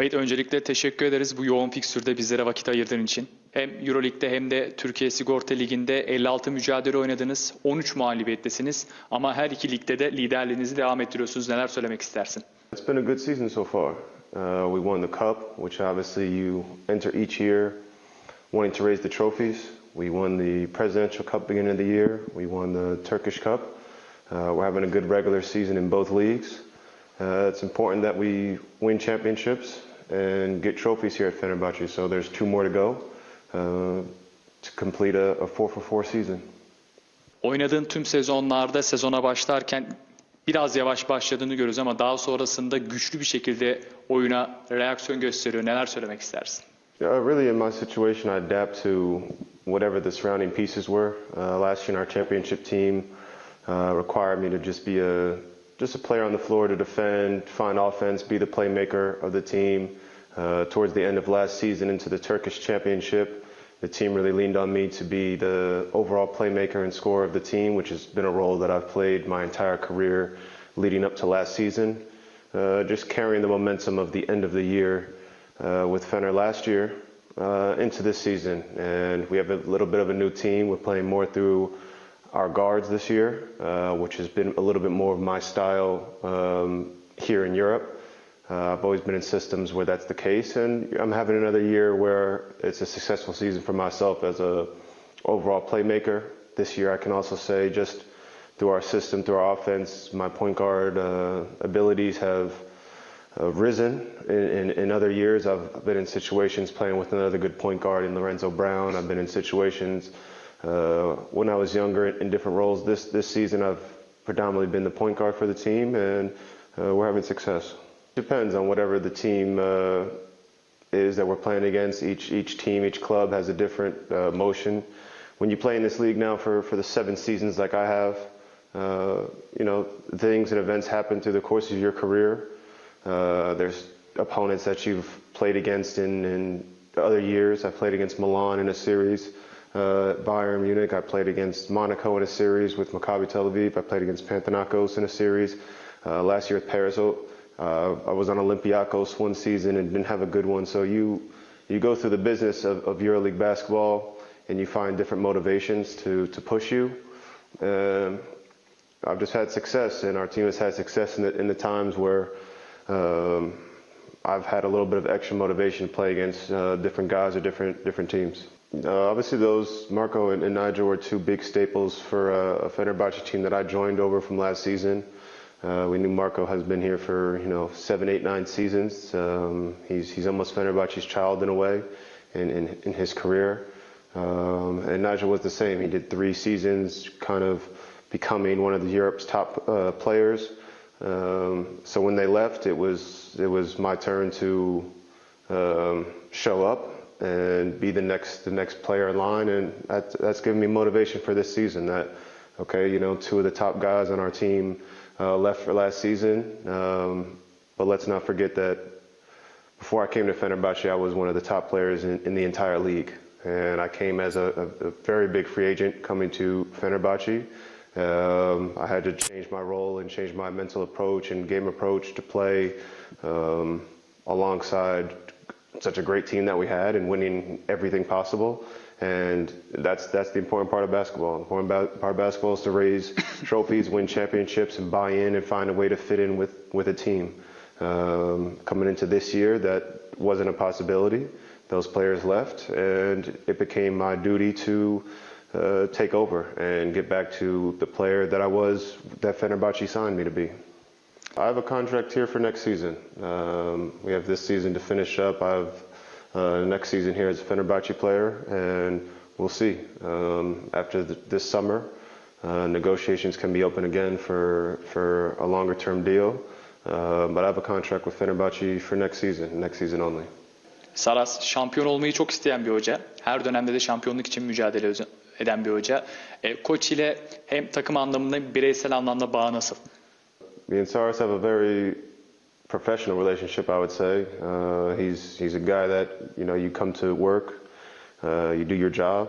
Vahit, öncelikle teşekkür ederiz bu yoğun fikstürde bizlere vakit ayırdığın için. Hem Euroleague'de hem de Türkiye Sigorta Ligi'nde 56 mücadele oynadınız, 13 mağlubiyettesiniz ama her iki ligde de liderliğinizi devam ettiriyorsunuz. Neler söylemek istersin? It's been a good season so far. We won the cup, which obviously you enter each year wanting to raise the trophies. We won the Presidential Cup beginning of the year. We won the Turkish Cup. We're having a good regular season in both leagues. It's important that we win championships and get trophies here at Fenerbahçe. So there's 2 more to go to complete a 4-for-4 season. Oynadığın tüm sezonlarda sezona başlarken biraz yavaş başladığını görüyoruz ama daha sonrasında güçlü bir şekilde oyuna reaksiyon gösteriyor. Neler söylemek istersin? Really in my situation, I adapt to whatever the surrounding pieces were. Last year in our championship team required me to just be a player on the floor to defend, find offense, be the playmaker of the team. Towards the end of last season into the Turkish Championship, the team really leaned on me to be the overall playmaker and scorer of the team, which has been a role that I've played my entire career leading up to last season. Just carrying the momentum of the end of the year with Fener last year into this season. And we have a little bit of a new team. We're playing more through our guards this year, which has been a little bit more of my style here in Europe. I've always been in systems where that's the case, and I'm having another year where it's a successful season for myself as a overall playmaker. This year I can also say just through our system, through our offense, my point guard abilities have risen. In other years I've been in situations playing with another good point guard in Lorenzo Brown. I've been in situations when I was younger in different roles. This season I've predominantly been the point guard for the team, and we're having success. Depends on whatever the team is that we're playing against. Each team, each club has a different motion. When you play in this league now for the 7 seasons like I have, things and events happen through the course of your career. There's opponents that you've played against in other years. I played against Milan in a series. Bayern Munich. I played against Monaco in a series with Maccabi Tel Aviv. I played against Panathinaikos in a series. Last year with Paris. I was on Olympiacos one season and didn't have a good one. So you go through the business of EuroLeague basketball and you find different motivations to push you. I've just had success, and our team has had success in the times where I've had a little bit of extra motivation to play against different guys or different teams. Obviously, Marco and Nigel were 2 big staples for a Fenerbahçe team that I joined over from last season. We knew Marco has been here for 7, 8, 9 seasons. He's almost Fenerbahçe's child in a way in his career. And Nigel was the same. He did 3 seasons, kind of becoming one of Europe's top players. So when they left, it was my turn to show up and be the next player in line, and that's given me motivation for this season. That 2 of the top guys on our team left for last season, but let's not forget that before I came to Fenerbahçe, I was one of the top players in the entire league, and I came as a very big free agent coming to Fenerbahçe. I had to change my role and change my mental approach and game approach to play alongside such a great team that we had and winning everything possible. And that's the important part of basketball. The important part of basketball is to raise trophies, win championships, and buy in and find a way to fit in with a team. Coming into this year, that wasn't a possibility. Those players left, and it became my duty to take over and get back to the player that Fenerbahçe signed me to be. I have a contract here for next season. We have this season to finish up. I have next season here as a Fenerbahçe player, and we'll see. After this summer, negotiations can be open again for a longer term deal. But I have a contract with Fenerbahçe for next season only. Saras, şampiyon olmayı çok isteyen bir hoca. Her dönemde de şampiyonluk için mücadele eden bir hoca. Koç ile hem takım anlamında hem bireysel anlamda bağı nasıl? Me and Saras have a very professional relationship, I would say. He's a guy that you come to work, you do your job,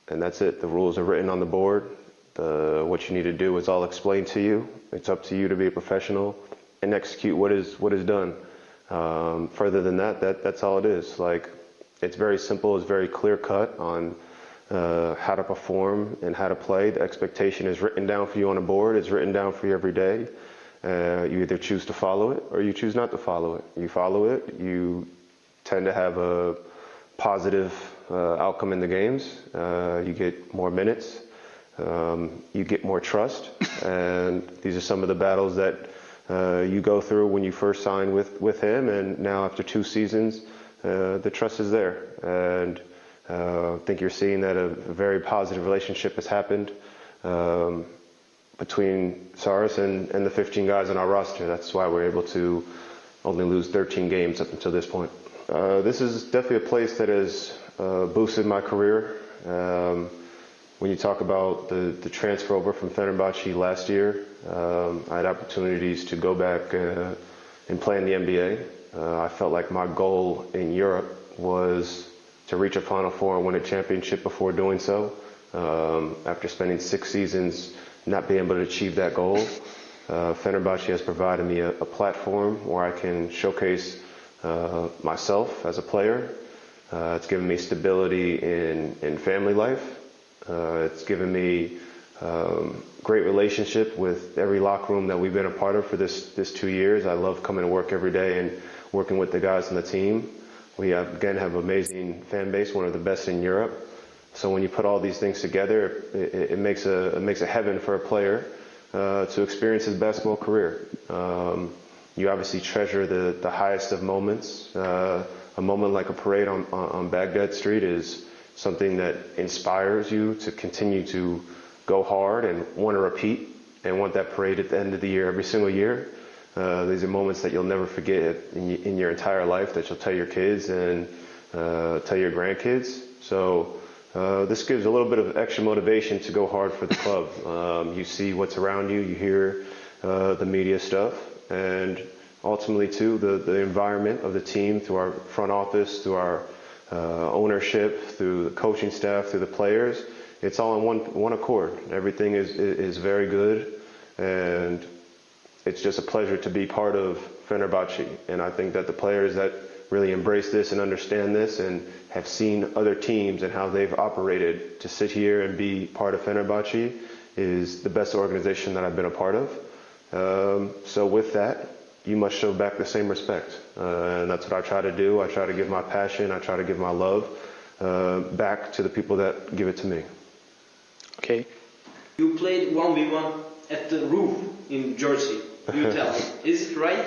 and that's it. The rules are written on the board. What you need to do is all explained to you. It's up to you to be a professional and execute what is done. Further than that, that's all it is. Like, it's very simple, it's very clear cut on how to perform and how to play. The expectation is written down for you on a board. It's written down for you every day. You either choose to follow it or you choose not to follow it. You follow it, you tend to have a positive outcome in the games. You get more minutes. You get more trust. And these are some of the battles that you go through when you first sign with him. And now after 2 seasons, the trust is there. And I think you're seeing that a very positive relationship has happened between Saras and the 15 guys on our roster. That's why we're able to only lose 13 games up until this point. This is definitely a place that has boosted my career. When you talk about the transfer over from Fenerbahçe last year, I had opportunities to go back and play in the NBA. I felt like my goal in Europe was to reach a Final Four and win a championship before doing so. After spending 6 seasons not being able to achieve that goal, Fenerbahçe has provided me a platform where I can showcase myself as a player. It's given me stability in family life. It's given me great relationship with every locker room that we've been a part of for this 2 years. I love coming to work every day and working with the guys on the team. We have an amazing fan base, one of the best in Europe. So when you put all these things together, it makes a heaven for a player to experience his basketball career. You obviously treasure the highest of moments. A moment like a parade on Baghdad Street is something that inspires you to continue to go hard and want to repeat and want that parade at the end of the year, every single year. These are moments that you'll never forget in your entire life, that you'll tell your kids and tell your grandkids. So this gives a little bit of extra motivation to go hard for the club. You see what's around you, you hear the media stuff, and ultimately too the environment of the team, through our front office, through our ownership, through the coaching staff, through the players. It's all in one accord. Everything is very good, and it's just a pleasure to be part of Fenerbahçe. And I think that the players that really embrace this and understand this and have seen other teams and how they've operated, to sit here and be part of Fenerbahçe is the best organization that I've been a part of. So with that, you must show back the same respect. And that's what I try to do. I try to give my passion, I try to give my love back to the people that give it to me. Okay. You played 1v1 at the roof in Jersey. You tell me, is it right?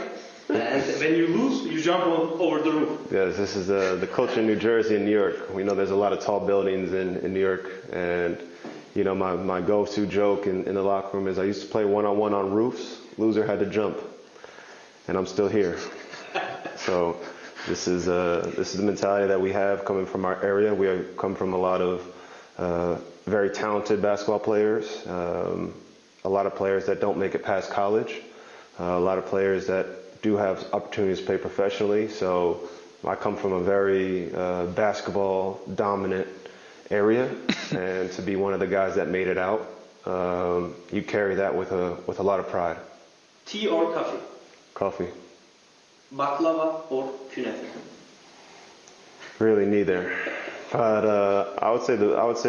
And when you lose, you jump over the roof. Yes, this is the culture in New Jersey and New York. We know there's a lot of tall buildings in New York. And, you know, my go-to joke in the locker room is I used to play one-on-one on roofs. Loser had to jump. And I'm still here. So this is the mentality that we have coming from our area. We come from a lot of very talented basketball players, a lot of players that don't make it past college, a lot of players that do have opportunities to play professionally. So I come from a very basketball dominant area, and to be one of the guys that made it out, you carry that with a lot of pride. Tea or coffee? Coffee. Baklava or künefe? Really neither. But I would say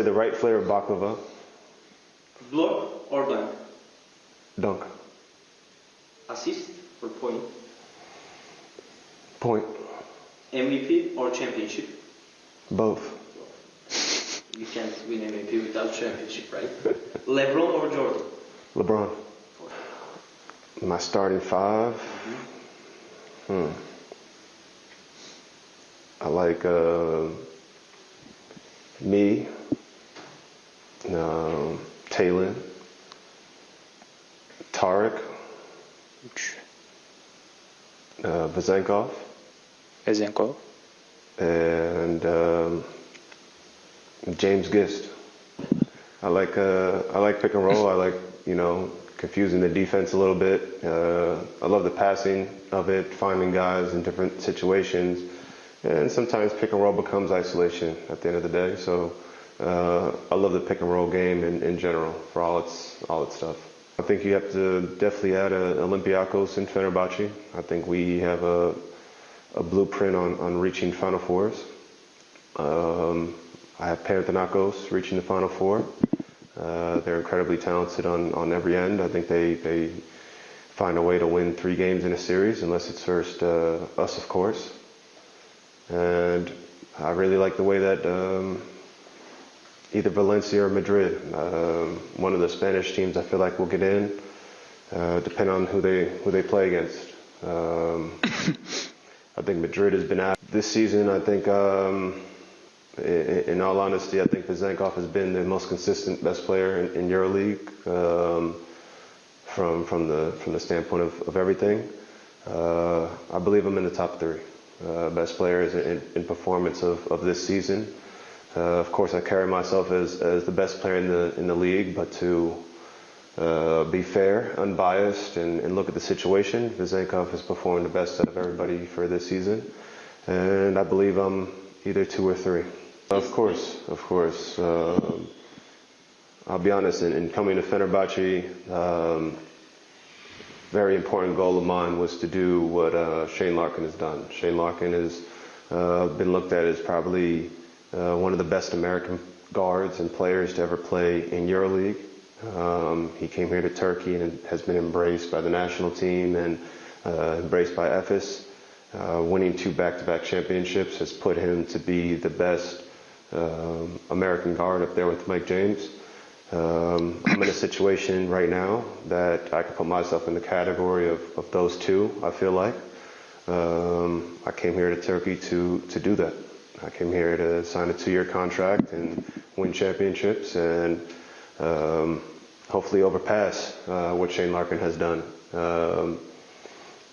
the right flavor of baklava. Block or dunk? Dunk. Assist or point? Point. MVP or championship? Both. You can't win MVP without championship, right? LeBron or Jordan? LeBron. My starting 5? I like me, Talon, Tarek, Vezenkov, and James Gist. I like pick and roll. I like, confusing the defense a little bit. I love the passing of it, finding guys in different situations, and sometimes pick and roll becomes isolation at the end of the day. So I love the pick and roll game in general for all its stuff. I think you have to definitely add Olympiacos and Fenerbahçe. I think we have a blueprint on reaching Final Fours. I have Panathinaikos reaching the Final Four. They're incredibly talented on every end. I think they find a way to win 3 games in a series, unless it's first us, of course. And I really like the way that either Valencia or Madrid, one of the Spanish teams, I feel like will get in, depending on who they play against. I think Madrid has been out this season. I think, in all honesty, I think Vezenkov has been the most consistent best player in EuroLeague from the standpoint of everything. I believe I'm in the top 3 best players in performance of this season. Of course, I carry myself as the best player in the league, but to be fair, unbiased, and look at the situation, Vezenkov has performed the best out of everybody for this season, and I believe I'm either 2 or 3. Of course. I'll be honest, in coming to Fenerbahçe, very important goal of mine was to do what Shane Larkin has done. Shane Larkin has been looked at as probably one of the best American guards and players to ever play in EuroLeague. He came here to Turkey and has been embraced by the national team and embraced by Efes. Winning 2 back-to-back championships has put him to be the best American guard up there with Mike James. I'm in a situation right now that I can put myself in the category of those 2, I feel like. I came here to Turkey to do that. I came here to sign a 2-year contract and win championships and hopefully overpass what Shane Larkin has done.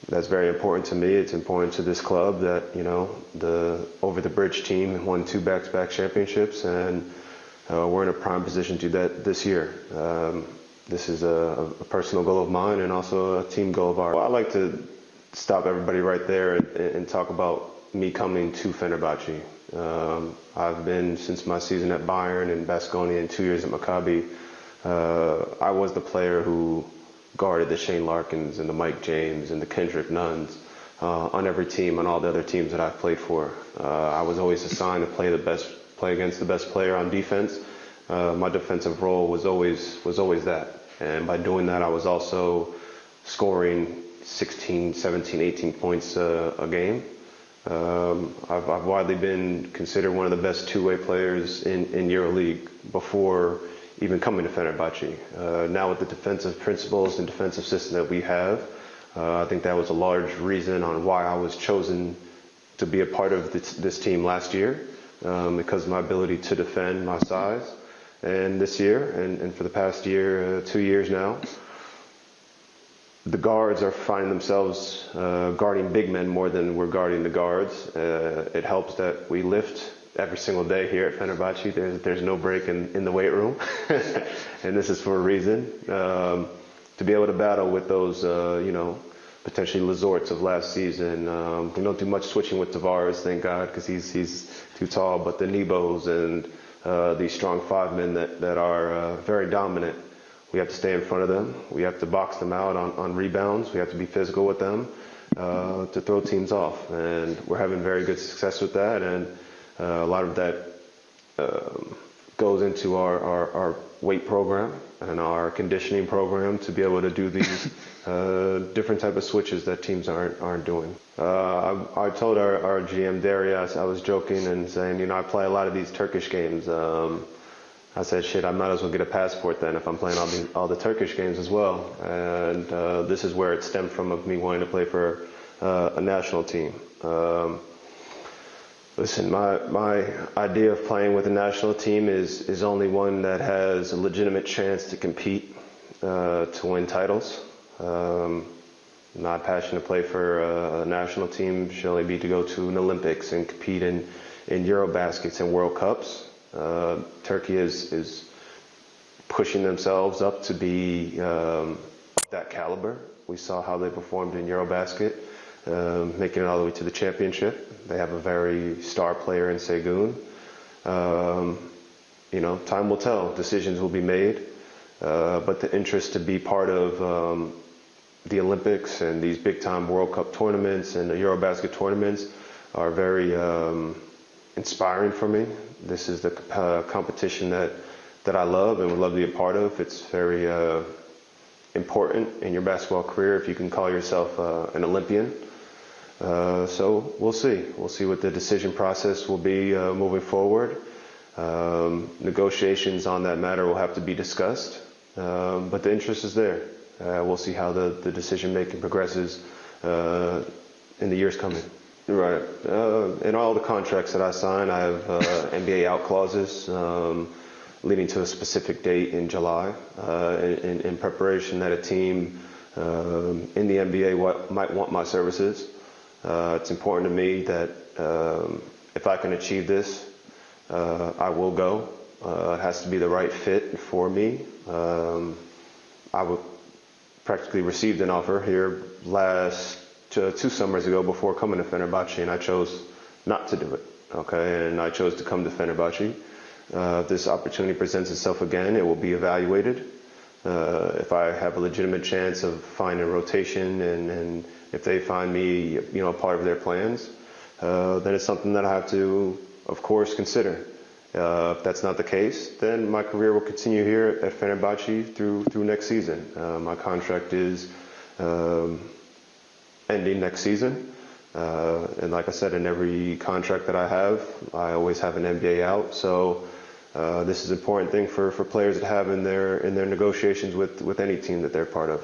That's very important to me. It's important to this club that, you know, the Over the Bridge team won 2 back-to-back championships, and we're in a prime position to do that this year. This is a personal goal of mine and also a team goal of ours. Well, I'd like to stop everybody right there and talk about me coming to Fenerbahçe. I've been, since my season at Bayern and Baskonia and 2 years at Maccabi, I was the player who guarded the Shane Larkins and the Mike James and the Kendrick Nunns on every team, on all the other teams that I've played for. I was always assigned to play against the best player on defense. My defensive role was always that. And by doing that, I was also scoring 16, 17, 18 points a game. I've widely been considered one of the best 2-way players in EuroLeague before even coming to Fenerbahçe. Now with the defensive principles and defensive system that we have, I think that was a large reason on why I was chosen to be a part of this team last year, because of my ability to defend, my size. And this year, and for the past year, 2 years now, the guards are finding themselves guarding big men more than we're guarding the guards. It helps that we lift every single day here at Fenerbahçe. There's no break in the weight room, and this is for a reason. To be able to battle with those, potentially Lazorts of last season. We don't do much switching with Tavares, thank God, because he's too tall. But the Nebos and these strong 5 men that are very dominant, we have to stay in front of them. We have to box them out on rebounds. We have to be physical with them to throw teams off. And we're having very good success with that. And a lot of that goes into our weight program and our conditioning program to be able to do these different type of switches that teams aren't doing. I told our GM Darius, I was joking and saying, I play a lot of these Turkish games. I said, shit, I might as well get a passport then if I'm playing all the Turkish games as well. And this is where it stemmed from, of me wanting to play for a national team. Listen, my idea of playing with a national team is only one that has a legitimate chance to compete to win titles. My passion to play for a national team should only be to go to an Olympics and compete in Eurobaskets and World Cups. Turkey is pushing themselves up to be that caliber. We saw how they performed in Eurobasket, making it all the way to the championship. They have a very star player in Segun. Time will tell. Decisions will be made. But the interest to be part of the Olympics and these big-time World Cup tournaments and the Eurobasket tournaments are very inspiring for me. This is the competition that I love and would love to be a part of. It's very important in your basketball career if you can call yourself an Olympian. So we'll see. We'll see what the decision process will be moving forward. Negotiations on that matter will have to be discussed, but the interest is there. We'll see how the decision making progresses in the years coming. Right. In all the contracts that I sign, I have NBA out clauses leading to a specific date in July in preparation that a team in the NBA might want my services. It's important to me that if I can achieve this, I will go. It has to be the right fit for me. I practically received an offer here last 2 summers ago before coming to Fenerbahçe, and I chose not to do it. Okay, and I chose to come to Fenerbahçe. If this opportunity presents itself again, it will be evaluated. If I have a legitimate chance of finding rotation and if they find me, part of their plans, then it's something that I have to, of course, consider. If that's not the case, then my career will continue here at Fenerbahçe through next season. My contract is ending next season. And like I said, in every contract that I have, I always have an NBA out. So this is an important thing for players to have in their negotiations with any team that they're part of.